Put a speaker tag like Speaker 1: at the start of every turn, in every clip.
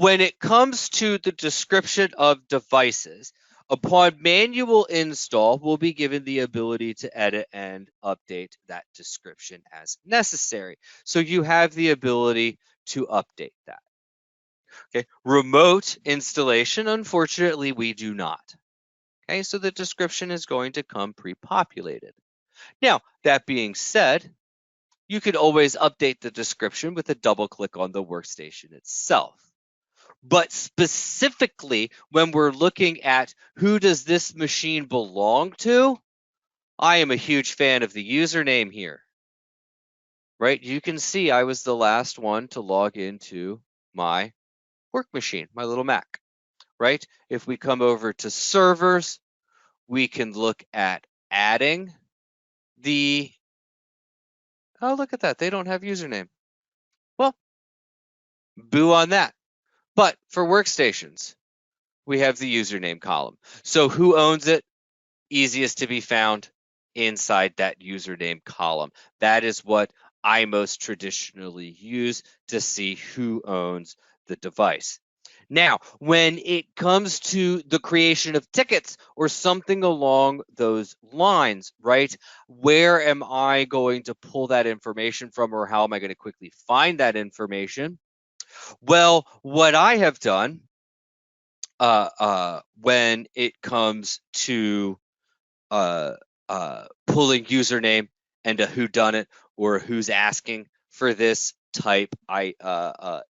Speaker 1: when it comes to the description of devices, upon manual install, we'll be given the ability to edit and update that description as necessary. So you have the ability to update that. Okay, remote installation, unfortunately, we do not. Okay, so the description is going to come pre-populated. Now, that being said, you can always update the description with a double click on the workstation itself. But specifically, when we're looking at who does this machine belong to, I am a huge fan of the username here, right? You can see I was the last one to log into my work machine, my little Mac, right? If we come over to servers, we can look at adding the, oh, look at that. They don't have username. Well, boo on that. But for workstations, we have the username column. So who owns it? Easiest to be found inside that username column. That is what I most traditionally use to see who owns the device. Now, when it comes to the creation of tickets or something along those lines, right? Where am I going to pull that information from, or how am I going to quickly find that information? Well, what I have done when it comes to pulling username and a whodunit or who's asking for this type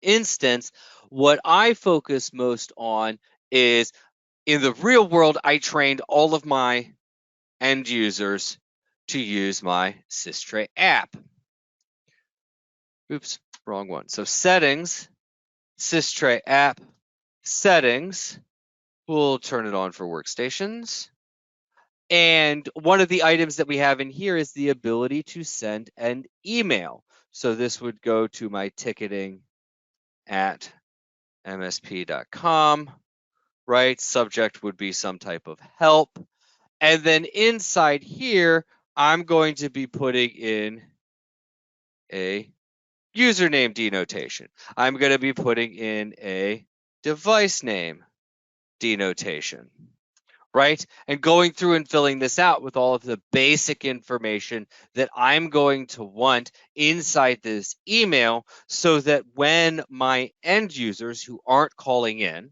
Speaker 1: instance, what I focus most on is in the real world, I trained all of my end users to use my Systray app. Oops, wrong one. So settings, Systray app, settings, we'll turn it on for workstations. And one of the items that we have in here is the ability to send an email. So this would go to my ticketing at msp.com, right? Subject would be some type of help. And then inside here, I'm going to be putting in a username denotation. I'm going to be putting in a device name denotation. Right? And going through and filling this out with all of the basic information that I'm going to want inside this email so that when my end users who aren't calling in,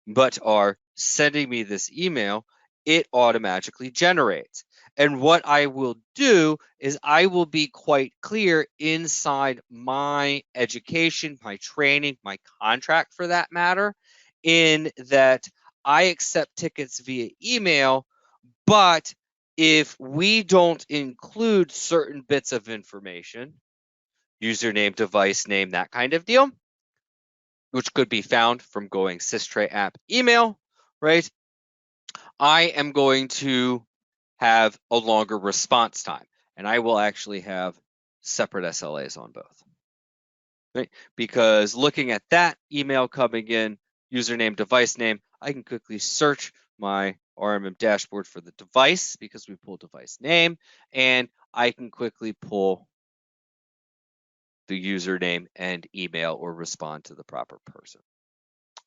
Speaker 1: but are sending me this email, it automatically generates. And what I will do is I will be quite clear inside my education, my training, my contract for that matter, in that I accept tickets via email, but if we don't include certain bits of information, username, device name, that kind of deal, which could be found from going Systray app email, right? I am going to have a longer response time, and I will actually have separate SLAs on both, right? Because looking at that email coming in, username, device name, I can quickly search my RMM dashboard for the device because we pull device name, and I can quickly pull the username and email or respond to the proper person,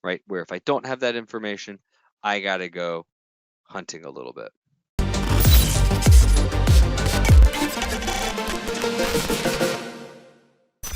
Speaker 1: right? Where if I don't have that information, I got to go hunting a little bit.